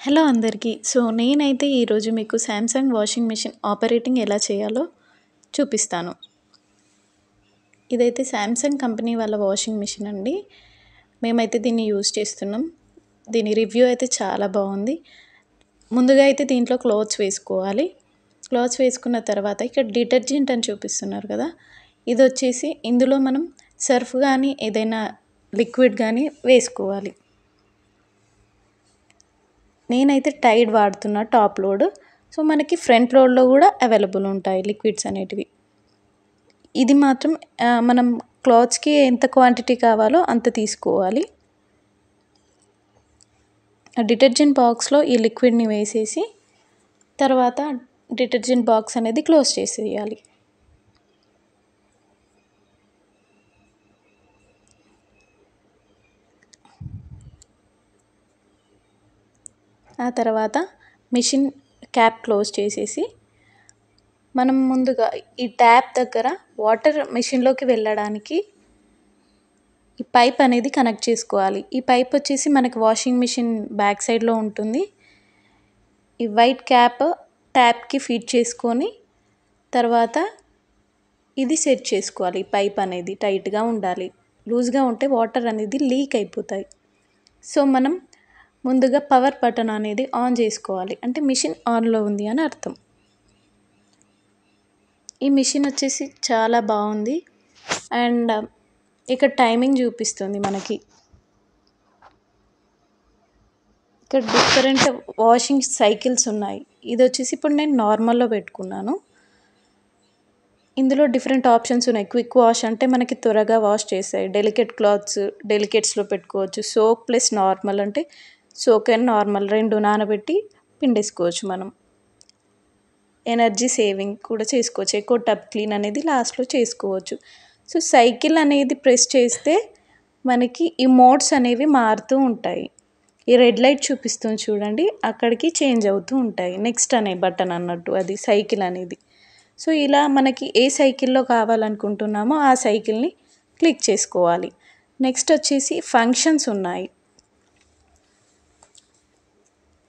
Hello అందరికీ. నేనైతే ఈరోజు మీకు శాంసంగ్ వాషింగ్ మిషన్ ఆపరేటింగ్ ఎలా చేయాలో చూపిస్తాను. ఇదైతే శాంసంగ్ కంపెనీ వాళ్ళ వాషింగ్ మిషన్ అండి. మేమైతే దీన్ని యూజ్ చేస్తున్నాం. దీని రివ్యూ అయితే చాలా బాగుంది. ముందుగా అయితే దీంట్లో క్లాత్స్ వేసుకోవాలి. క్లాత్స్ వేసుకున్న తర్వాత ఇక్కడ డిటర్జెంట్ అని చూపిస్తున్నారు కదా, ఇది వచ్చేసి ఇందులో మనం సర్ఫ్ కానీ ఏదైనా లిక్విడ్ కానీ వేసుకోవాలి. నేనైతే టైడ్ వాడుతున్నా టాప్ లోడ్. మనకి ఫ్రంట్ లోడ్లో కూడా అవైలబుల్ ఉంటాయి లిక్విడ్స్ అనేటివి. ఇది మాత్రం మనం క్లాత్స్కి ఎంత క్వాంటిటీ కావాలో అంత తీసుకోవాలి. డిటర్జెంట్ బాక్స్లో ఈ లిక్విడ్ని వేసేసి తర్వాత డిటర్జెంట్ బాక్స్ అనేది క్లోజ్ చేసేయాలి. ఆ తర్వాత మిషన్ క్యాప్ క్లోజ్ చేసేసి మనం ముందుగా ఈ ట్యాప్ దగ్గర వాటర్ మిషన్లోకి వెళ్ళడానికి ఈ పైప్ అనేది కనెక్ట్ చేసుకోవాలి. ఈ పైప్ వచ్చేసి మనకి వాషింగ్ మిషన్ బ్యాక్ సైడ్లో ఉంటుంది. ఈ వైట్ క్యాప్ ట్యాప్కి ఫిట్ చేసుకొని తర్వాత ఇది సెట్ చేసుకోవాలి. ఈ పైప్ అనేది టైట్గా ఉండాలి. లూజ్గా ఉంటే వాటర్ అనేది లీక్ అయిపోతాయి. మనం ముందుగా పవర్ బటన్ అనేది ఆన్ చేసుకోవాలి. అంటే మిషన్ ఆన్లో ఉంది అని అర్థం. ఈ మిషన్ వచ్చేసి చాలా బాగుంది. అండ్ ఇక్కడ టైమింగ్ చూపిస్తుంది మనకి. ఇక్కడ డిఫరెంట్ వాషింగ్ సైకిల్స్ ఉన్నాయి. ఇది వచ్చేసి ఇప్పుడు నేను నార్మల్లో పెట్టుకున్నాను. ఇందులో డిఫరెంట్ ఆప్షన్స్ ఉన్నాయి. క్విక్ వాష్ అంటే మనకి త్వరగా వాష్ చేస్తాయి. డెలికేట్ క్లాత్స్ డెలికేట్స్లో పెట్టుకోవచ్చు. సోక్ ప్లస్ నార్మల్ అంటే సోక్ అండ్ నార్మల్ రెండు నానబెట్టి పిండేసుకోవచ్చు మనం. ఎనర్జీ సేవింగ్ కూడా చేసుకోవచ్చు. ఎక్కువ టబ్ క్లీన్ అనేది లాస్ట్లో చేసుకోవచ్చు. సైకిల్ అనేది ప్రెస్ చేస్తే మనకి ఈ మోడ్స్ అనేవి మారుతూ ఉంటాయి. ఈ రెడ్ లైట్ చూపిస్తుంది చూడండి, అక్కడికి చేంజ్ అవుతూ ఉంటాయి. నెక్స్ట్ అనే బటన్ అన్నట్టు అది సైకిల్ అనేది. ఇలా మనకి ఏ సైకిల్లో కావాలనుకుంటున్నామో ఆ సైకిల్ని క్లిక్ చేసుకోవాలి. నెక్స్ట్ వచ్చేసి ఫంక్షన్స్ ఉన్నాయి.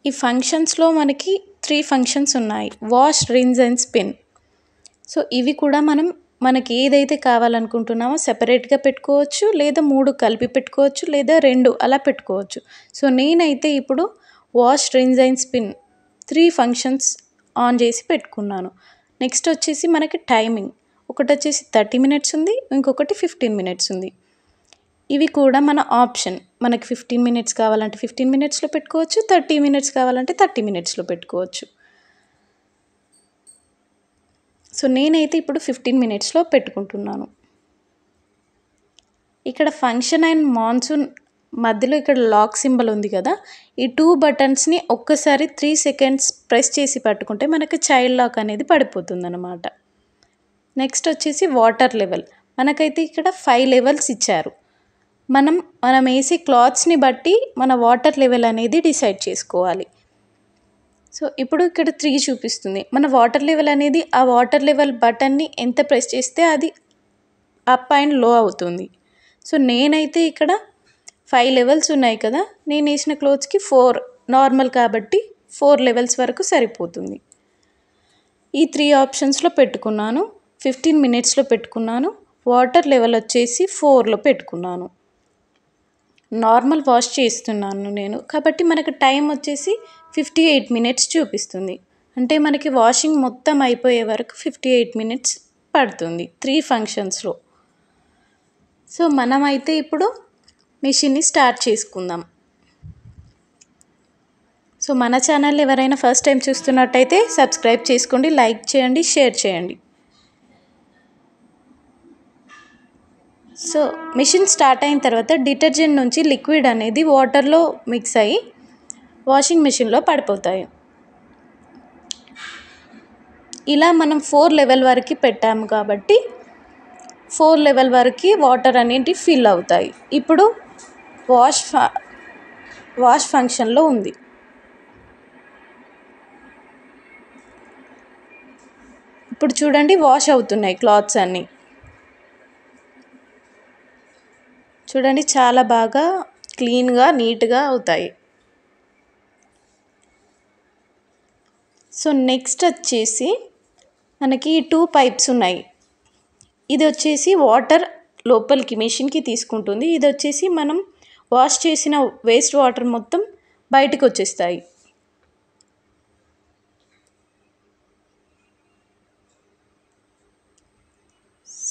ఈ ఫంక్షన్స్లో మనకి 3 ఫంక్షన్స్ ఉన్నాయి. Wash, rinse and spin. ఇవి కూడా మనకి ఏదైతే కావాలనుకుంటున్నామో సెపరేట్గా పెట్టుకోవచ్చు, లేదా 3 కలిపి పెట్టుకోవచ్చు, లేదా 2 అలా పెట్టుకోవచ్చు. నేనైతే ఇప్పుడు wash, rinse and spin 3 functions on చేసి పెట్టుకున్నాను. నెక్స్ట్ వచ్చేసి మనకి టైమింగ్. ఒకటి వచ్చేసి 30 మినిట్స్ ఉంది, ఇంకొకటి 15 మినిట్స్ ఉంది. ఇవి కూడా మన ఆప్షన్. మనకి 15 మినిట్స్ కావాలంటే 15 మినిట్స్లో పెట్టుకోవచ్చు, 30 మినిట్స్ కావాలంటే 30 మినిట్స్లో పెట్టుకోవచ్చు. నేనైతే ఇప్పుడు 15 మినిట్స్లో పెట్టుకుంటున్నాను. ఇక్కడ ఫంక్షన్ అండ్ మాన్సూన్ మధ్యలో ఇక్కడ లాక్ సింబల్ ఉంది కదా, ఈ 2 బటన్స్ని ఒక్కసారి 3 సెకండ్స్ ప్రెస్ చేసి పట్టుకుంటే మనకి చైల్డ్ లాక్ అనేది పడిపోతుంది అన్నమాట. నెక్స్ట్ వచ్చేసి వాటర్ లెవెల్. మనకైతే ఇక్కడ 5 లెవెల్స్ ఇచ్చారు. మనం వేసే క్లాత్స్ని బట్టి మన వాటర్ లెవెల్ అనేది డిసైడ్ చేసుకోవాలి. ఇప్పుడు ఇక్కడ 3 చూపిస్తుంది. మన వాటర్ లెవెల్ అనేది ఆ వాటర్ లెవెల్ బటన్ని ఎంత ప్రెస్ చేస్తే అది అప్ అండ్ లో అవుతుంది. నేనైతే ఇక్కడ 5 లెవెల్స్ ఉన్నాయి కదా, నేను వేసిన క్లోత్స్కి 4 నార్మల్ కాబట్టి 4 లెవెల్స్ వరకు సరిపోతుంది. ఈ 3 ఆప్షన్స్లో పెట్టుకున్నాను. 15 మినిట్స్లో పెట్టుకున్నాను. వాటర్ లెవెల్ వచ్చేసి 4లో పెట్టుకున్నాను. నార్మల్ వాష్ చేస్తున్నాను నేను కాబట్టి మనకు టైం వచ్చేసి 58 మినిట్స్ చూపిస్తుంది. అంటే మనకి వాషింగ్ మొత్తం అయిపోయే వరకు 58 మినిట్స్ పడుతుంది 3 ఫంక్షన్స్లో. మనమైతే ఇప్పుడు మిషన్ని స్టార్ట్ చేసుకుందాం. మన ఛానల్ ఎవరైనా ఫస్ట్ టైం చూస్తున్నట్టయితే సబ్స్క్రైబ్ చేసుకోండి, లైక్ చేయండి, షేర్ చేయండి. మిషన్ స్టార్ట్ అయిన తర్వాత డిటర్జెంట్ నుంచి లిక్విడ్ అనేది వాటర్లో మిక్స్ అయ్యి వాషింగ్ మిషన్లో పడిపోతాయి. ఇలా మనం 4 లెవెల్ వరకు పెట్టాము కాబట్టి 4 లెవెల్ వరకు వాటర్ అనేది ఫిల్ అవుతాయి. ఇప్పుడు వాష్ ఫంక్షన్లో ఉంది. ఇప్పుడు చూడండి, వాష్ అవుతున్నాయి క్లాత్స్ అన్నీ. చూడండి, చాలా బాగా క్లీన్గా నీట్గా అవుతాయి. సో నెక్స్ట్ వచ్చేసి మనకి 2 పైప్స్ ఉన్నాయి. ఇది వచ్చేసి వాటర్ లోపలికి మెషిన్కి తీసుకుంటుంది. ఇది వచ్చేసి మనం వాష్ చేసిన వేస్ట్ వాటర్ మొత్తం బయటకు వచ్చేస్తాయి.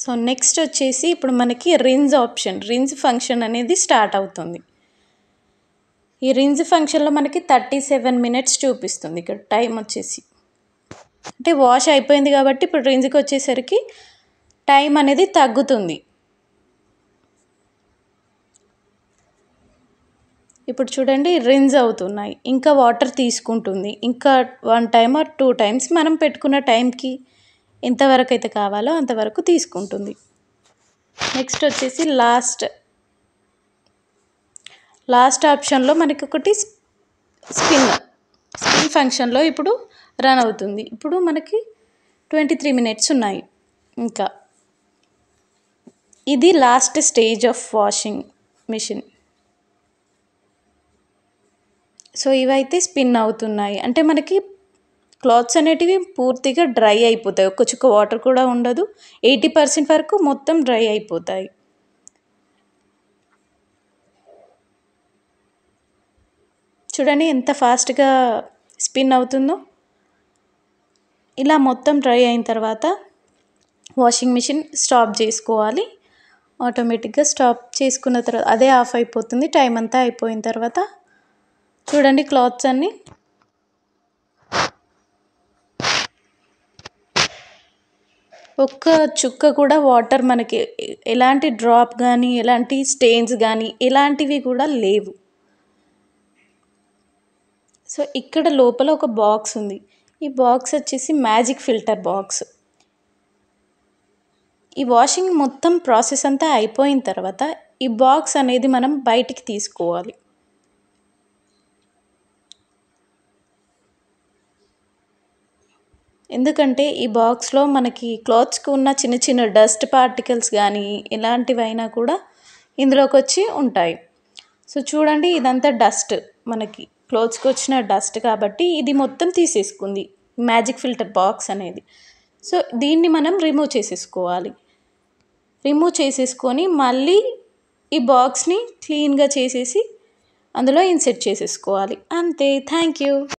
సో నెక్స్ట్ వచ్చేసి ఇప్పుడు మనకి రిన్స్ ఫంక్షన్ అనేది స్టార్ట్ అవుతుంది. ఈ రిన్స్ ఫంక్షన్లో మనకి 37 మినిట్స్ చూపిస్తుంది ఇక్కడ టైం వచ్చేసి. అంటే వాష్ అయిపోయింది కాబట్టి ఇప్పుడు రిన్స్కి వచ్చేసరికి టైం అనేది తగ్గుతుంది. ఇప్పుడు చూడండి రిన్స్ అవుతున్నాయి. ఇంకా వాటర్ తీసుకుంటుంది. ఇంకా 1 టైమ్ ఆర్ 2 టైమ్స్ మనం పెట్టుకున్న టైంకి ఎంతవరకు అయితే కావాలో అంతవరకు తీసుకుంటుంది. నెక్స్ట్ వచ్చేసి లాస్ట్ ఆప్షన్లో మనకి ఒకటి స్పిన్ ఫంక్షన్లో ఇప్పుడు రన్ అవుతుంది. ఇప్పుడు మనకి 23 మినిట్స్ ఉన్నాయి. ఇంకా ఇది last stage of washing machine. So ఇవైతే స్పిన్ అవుతున్నాయి. అంటే మనకి క్లాత్స్ అనేటివి పూర్తిగా డ్రై అయిపోతాయి. ఒక్క చుక్క వాటర్ కూడా ఉండదు. 80% వరకు మొత్తం డ్రై అయిపోతాయి. చూడండి ఎంత ఫాస్ట్గా స్పిన్ అవుతుందో. ఇలా మొత్తం డ్రై అయిన తర్వాత వాషింగ్ మిషన్ స్టాప్ చేసుకోవాలి. ఆటోమేటిక్గా స్టాప్ చేసుకున్న తర్వాత అదే ఆఫ్ అయిపోతుంది. టైం అంతా అయిపోయిన తర్వాత చూడండి క్లాత్స్ అన్నీ ఒక్క చుక్క కూడా వాటర్ మనకి ఎలాంటి డ్రాప్ కానీ ఎలాంటి స్టెయిన్స్ కానీ ఎలాంటివి కూడా లేవు. సో ఇక్కడ లోపల ఒక బాక్స్ ఉంది. ఈ బాక్స్ వచ్చేసి మ్యాజిక్ ఫిల్టర్ బాక్స్. ఈ వాషింగ్ మొత్తం ప్రాసెస్ అంతా అయిపోయిన తర్వాత ఈ బాక్స్ అనేది మనం బయటికి తీసుకోవాలి. ఎందుకంటే ఈ బాక్స్లో మనకి క్లాత్స్కి ఉన్న చిన్న చిన్న డస్ట్ పార్టికల్స్ కానీ ఎలాంటివైనా కూడా ఇందులోకి వచ్చి ఉంటాయి. సో చూడండి ఇదంతా డస్ట్, మనకి క్లాత్స్కి వచ్చిన డస్ట్ కాబట్టి ఇది మొత్తం తీసేసుకుంది మ్యాజిక్ ఫిల్టర్ బాక్స్ అనేది. సో దీన్ని మనం రిమూవ్ చేసేసుకొని మళ్ళీ ఈ బాక్స్ని క్లీన్గా చేసేసి అందులో ఇన్సెట్ చేసేసుకోవాలి. అంతే. Thank you.